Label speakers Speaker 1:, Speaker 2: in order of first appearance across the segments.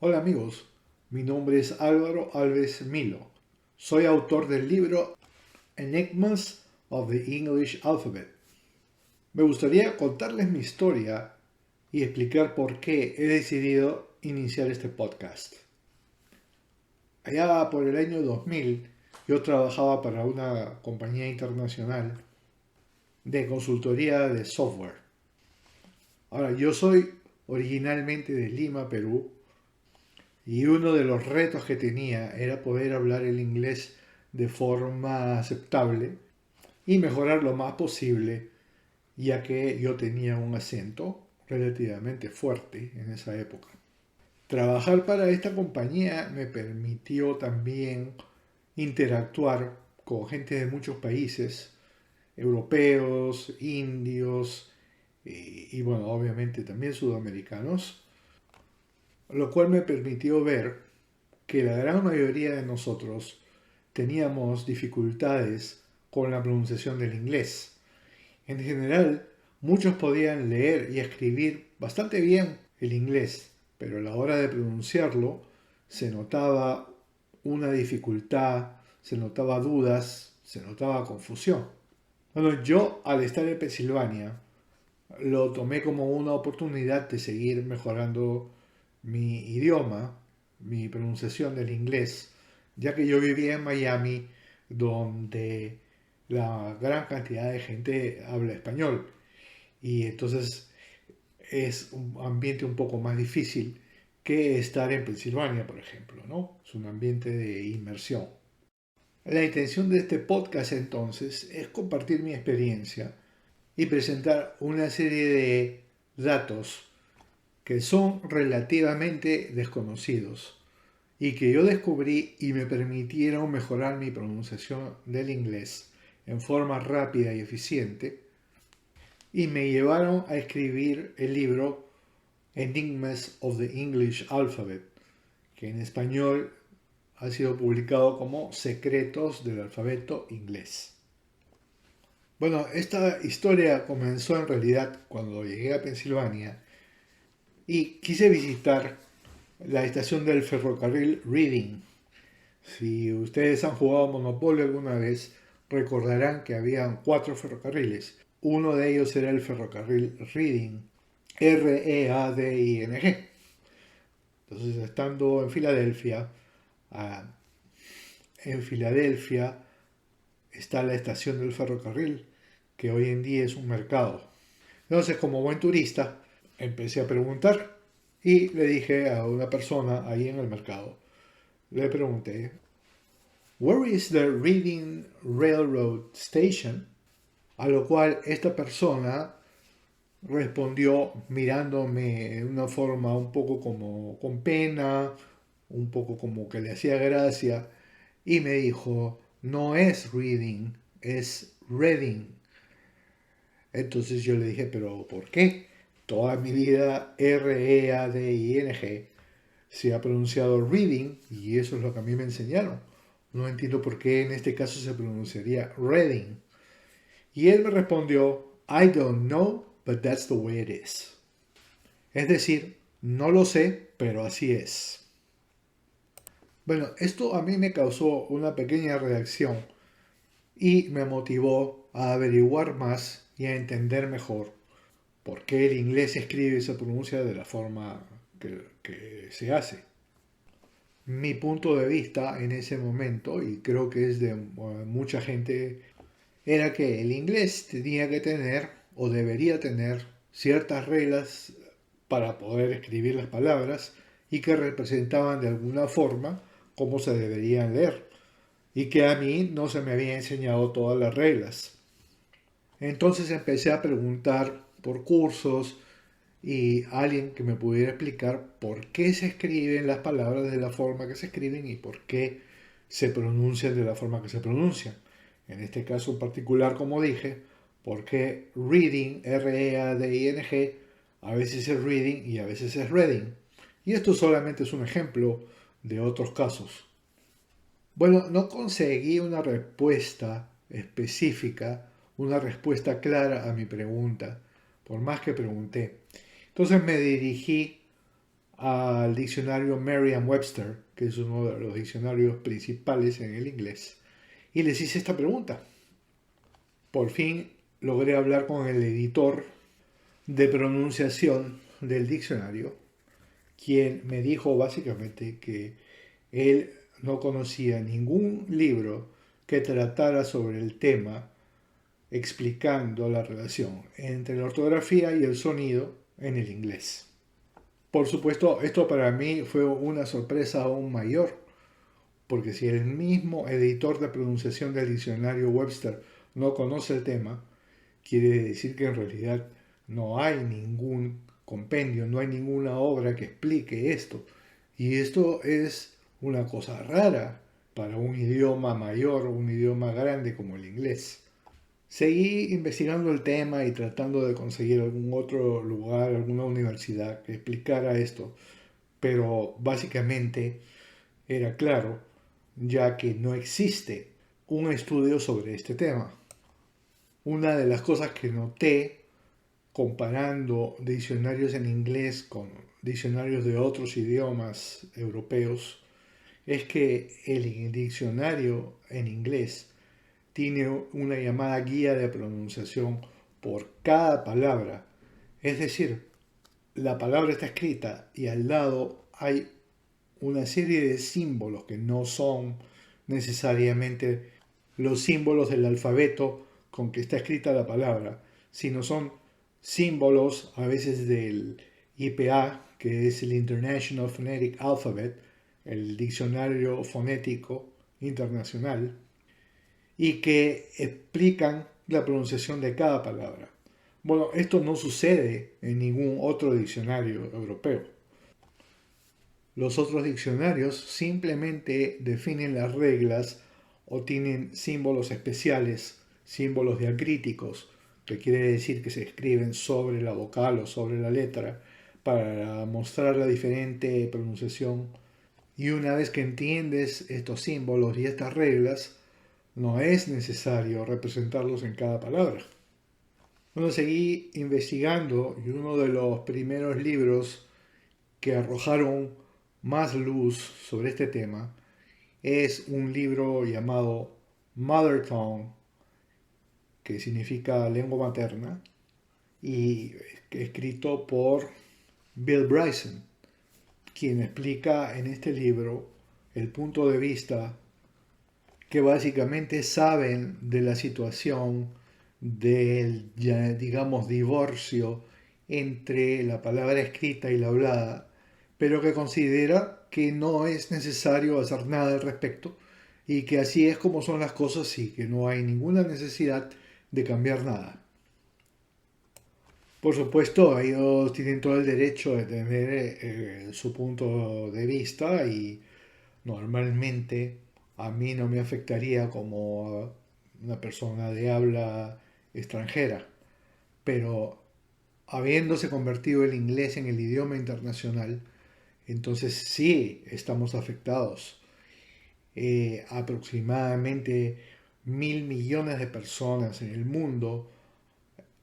Speaker 1: Hola amigos, mi nombre es Álvaro Alves Milo. Soy autor del libro Enigmas of the English Alphabet. Me gustaría contarles mi historia y explicar por qué he decidido iniciar este podcast. Allá por el año 2000, yo trabajaba para una compañía internacional de consultoría de software. Ahora, yo soy originalmente de Lima, Perú, y uno de los retos que tenía era poder hablar el inglés de forma aceptable y mejorar lo más posible, ya que yo tenía un acento relativamente fuerte en esa época. Trabajar para esta compañía me permitió también interactuar con gente de muchos países, europeos, indios y bueno, obviamente también sudamericanos, lo cual me permitió ver que la gran mayoría de nosotros teníamos dificultades con la pronunciación del inglés. En general, muchos podían leer y escribir bastante bien el inglés, pero a la hora de pronunciarlo se notaba una dificultad, se notaba dudas, se notaba confusión. Bueno, yo al estar en Pensilvania lo tomé como una oportunidad de seguir mejorando mi idioma, mi pronunciación del inglés, ya que yo vivía en Miami, donde la gran cantidad de gente habla español. Y entonces es un ambiente un poco más difícil que estar en Pensilvania, por ejemplo, ¿no? Es un ambiente de inmersión. La intención de este podcast entonces es compartir mi experiencia y presentar una serie de datos que son relativamente desconocidos y que yo descubrí y me permitieron mejorar mi pronunciación del inglés en forma rápida y eficiente y me llevaron a escribir el libro Enigmas of the English Alphabet, que en español ha sido publicado como Secretos del Alfabeto Inglés. Bueno, esta historia comenzó en realidad cuando llegué a Pensilvania y quise visitar la estación del ferrocarril Reading. Si ustedes han jugado Monopoly alguna vez, recordarán que habían 4 ferrocarriles. Uno de ellos era el ferrocarril Reading, Reading. Entonces, estando ah, en Filadelfia está la estación del ferrocarril, que hoy en día es un mercado. Entonces, como buen turista, empecé a preguntar y le dije a una persona ahí en el mercado, le pregunté, "Where is the Reading Railroad Station?" A lo cual esta persona respondió mirándome de una forma un poco como con pena, un poco como que le hacía gracia, y me dijo, no es Reading, es Reading. Entonces yo le dije, pero ¿por qué? Toda mi vida Reading se ha pronunciado Reading y eso es lo que a mí me enseñaron. No entiendo por qué en este caso se pronunciaría Reading. Y él me respondió, I don't know, but that's the way it is. Es decir, no lo sé, pero así es. Bueno, esto a mí me causó una pequeña reacción y me motivó a averiguar más y a entender mejor por qué el inglés se escribe y se pronuncia de la forma que se hace. Mi punto de vista en ese momento, y creo que es de mucha gente, era que el inglés tenía que tener o debería tener ciertas reglas para poder escribir las palabras y que representaban de alguna forma cómo se deberían leer y que a mí no se me había enseñado todas las reglas. Entonces empecé a preguntar por cursos y alguien que me pudiera explicar por qué se escriben las palabras de la forma que se escriben y por qué se pronuncian de la forma que se pronuncian. En este caso en particular, como dije, por qué reading, Reading, a veces es reading y a veces es reading. Y esto solamente es un ejemplo de otros casos. Bueno, no conseguí una respuesta específica, una respuesta clara a mi pregunta, por más que pregunté. Entonces me dirigí al diccionario Merriam-Webster, que es uno de los diccionarios principales en el inglés, y les hice esta pregunta. Por fin logré hablar con el editor de pronunciación del diccionario, quien me dijo básicamente que él no conocía ningún libro que tratara sobre el tema explicando la relación entre la ortografía y el sonido en el inglés. Por supuesto, esto para mí fue una sorpresa aún mayor, porque si el mismo editor de pronunciación del diccionario Webster no conoce el tema, quiere decir que en realidad no hay ningún compendio, no hay ninguna obra que explique esto. Y esto es una cosa rara para un idioma mayor, un idioma grande como el inglés. Seguí investigando el tema y tratando de conseguir algún otro lugar, alguna universidad que explicara esto, pero básicamente era claro, ya que no existe un estudio sobre este tema. Una de las cosas que noté comparando diccionarios en inglés con diccionarios de otros idiomas europeos es que el diccionario en inglés tiene una llamada guía de pronunciación por cada palabra. Es decir, la palabra está escrita y al lado hay una serie de símbolos que no son necesariamente los símbolos del alfabeto con que está escrita la palabra, sino son símbolos a veces del IPA, que es el International Phonetic Alphabet, el diccionario fonético internacional, y que explican la pronunciación de cada palabra. Bueno, esto no sucede en ningún otro diccionario europeo. Los otros diccionarios simplemente definen las reglas o tienen símbolos especiales, símbolos diacríticos, que quiere decir que se escriben sobre la vocal o sobre la letra para mostrar la diferente pronunciación. Y una vez que entiendes estos símbolos y estas reglas, no es necesario representarlos en cada palabra. Bueno, seguí investigando y uno de los primeros libros que arrojaron más luz sobre este tema es un libro llamado Mother Tongue, que significa lengua materna, y escrito por Bill Bryson, quien explica en este libro el punto de vista que básicamente saben de la situación del, digamos, divorcio entre la palabra escrita y la hablada, pero que considera que no es necesario hacer nada al respecto y que así es como son las cosas y que no hay ninguna necesidad de cambiar nada. Por supuesto, ellos tienen todo el derecho de tener su punto de vista y normalmente a mí no me afectaría como una persona de habla extranjera, pero habiéndose convertido el inglés en el idioma internacional, entonces sí estamos afectados. Aproximadamente 1.000 millones de personas en el mundo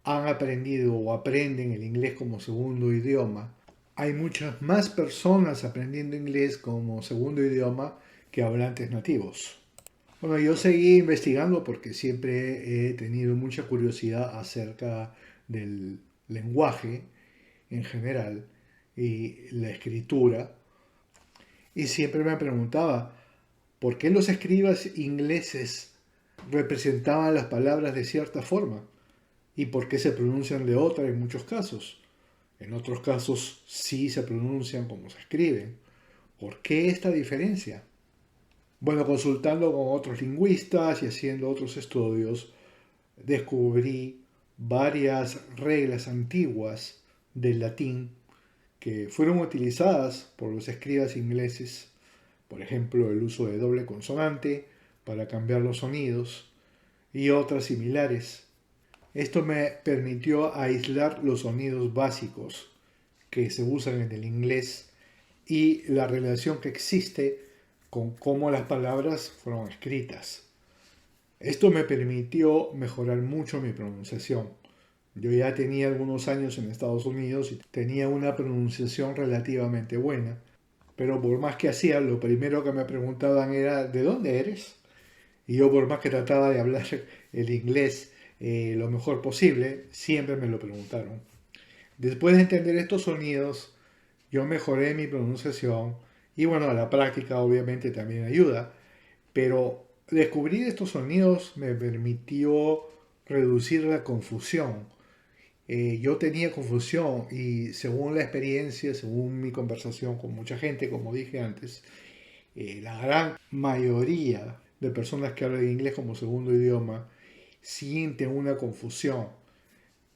Speaker 1: han aprendido o aprenden el inglés como segundo idioma. Hay muchas más personas aprendiendo inglés como segundo idioma que hablantes nativos. Bueno, yo seguí investigando porque siempre he tenido mucha curiosidad acerca del lenguaje en general y la escritura. Y siempre me preguntaba, ¿por qué los escribas ingleses representaban las palabras de cierta forma? ¿Y por qué se pronuncian de otra en muchos casos? En otros casos sí se pronuncian como se escriben. ¿Por qué esta diferencia? Bueno, consultando con otros lingüistas y haciendo otros estudios, descubrí varias reglas antiguas del latín que fueron utilizadas por los escribas ingleses, por ejemplo, el uso de doble consonante para cambiar los sonidos y otras similares. Esto me permitió aislar los sonidos básicos que se usan en el inglés y la relación que existe con cómo las palabras fueron escritas. Esto me permitió mejorar mucho mi pronunciación, Yo ya tenía algunos años en Estados Unidos y tenía una pronunciación relativamente buena, pero por más que hacía, lo primero que me preguntaban era ¿de dónde eres? Y yo por más que trataba de hablar el inglés lo mejor posible, siempre me lo preguntaron. Después de entender estos sonidos, yo mejoré mi pronunciación y bueno, la práctica obviamente también ayuda, pero descubrir estos sonidos me permitió reducir la confusión. Yo tenía confusión y según la experiencia, según mi conversación con mucha gente, como dije antes, la gran mayoría de personas que hablan inglés como segundo idioma sienten una confusión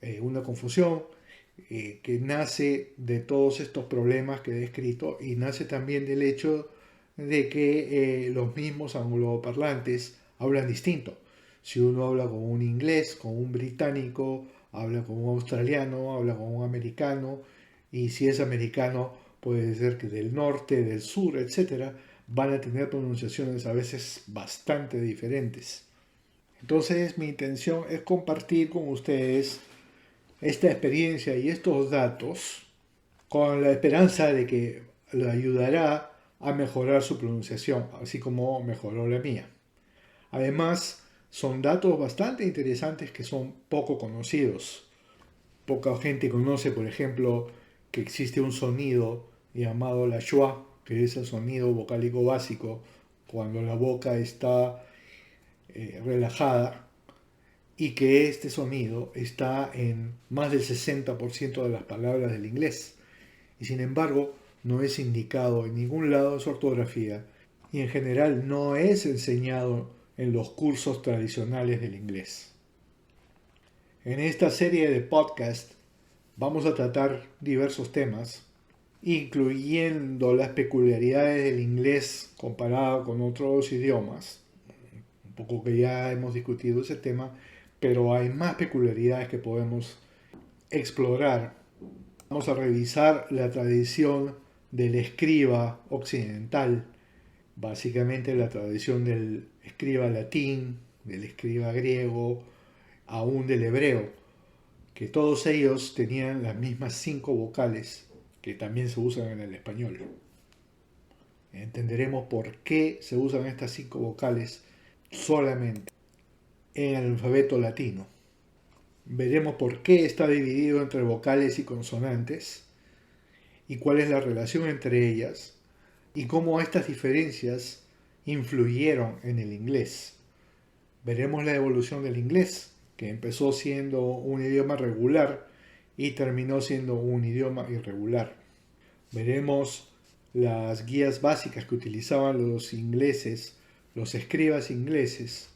Speaker 1: que nace de todos estos problemas que he descrito y nace también del hecho de que los mismos angloparlantes hablan distinto. Si uno habla con un inglés, con un británico, habla con un australiano, habla con un americano, y si es americano puede ser que del norte, del sur, etcétera, van a tener pronunciaciones a veces bastante diferentes. Entonces mi intención es compartir con ustedes esta experiencia y estos datos con la esperanza de que le ayudará a mejorar su pronunciación, así como mejoró la mía. Además, son datos bastante interesantes que son poco conocidos. Poca gente conoce, por ejemplo, que existe un sonido llamado la schwa, que es el sonido vocálico básico cuando la boca está relajada y que este sonido está en más del 60% de las palabras del inglés y sin embargo no es indicado en ningún lado en su ortografía y en general no es enseñado en los cursos tradicionales del inglés. En esta serie de podcast vamos a tratar diversos temas, incluyendo las peculiaridades del inglés comparado con otros idiomas, un poco que ya hemos discutido ese tema, pero hay más peculiaridades que podemos explorar. Vamos a revisar la tradición del escriba occidental, básicamente la tradición del escriba latín, del escriba griego, aún del hebreo, que todos ellos tenían las mismas 5 vocales que también se usan en el español. Entenderemos por qué se usan estas 5 vocales solamente en el alfabeto latino. Veremos por qué está dividido entre vocales y consonantes y cuál es la relación entre ellas y cómo estas diferencias influyeron en el inglés. Veremos la evolución del inglés, que empezó siendo un idioma regular y terminó siendo un idioma irregular. Veremos las guías básicas que utilizaban los ingleses, los escribas ingleses,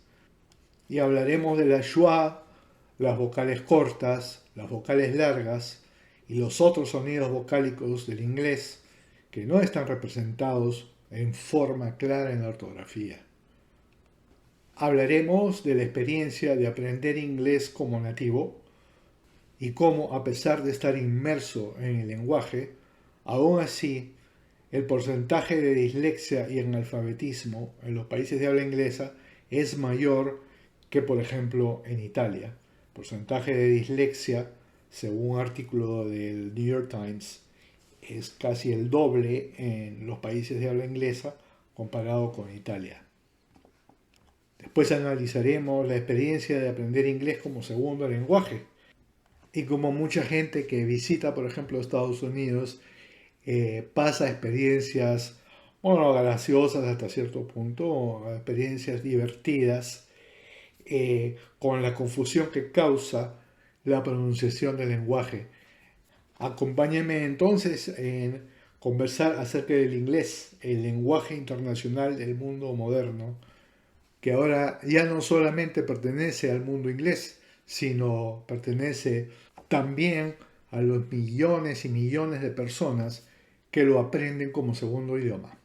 Speaker 1: y hablaremos de la schwa, las vocales cortas, las vocales largas y los otros sonidos vocálicos del inglés que no están representados en forma clara en la ortografía. Hablaremos de la experiencia de aprender inglés como nativo y cómo, a pesar de estar inmerso en el lenguaje, aún así el porcentaje de dislexia y analfabetismo en los países de habla inglesa es mayor que, por ejemplo, en Italia. El porcentaje de dislexia, según un artículo del New York Times, es casi el doble en los países de habla inglesa comparado con Italia. Después analizaremos la experiencia de aprender inglés como segundo lenguaje y como mucha gente que visita, por ejemplo, Estados Unidos, pasa experiencias, bueno, graciosas hasta cierto punto, experiencias divertidas, con la confusión que causa la pronunciación del lenguaje. Acompáñenme entonces en conversar acerca del inglés, el lenguaje internacional del mundo moderno, que ahora ya no solamente pertenece al mundo inglés, sino pertenece también a los millones y millones de personas que lo aprenden como segundo idioma.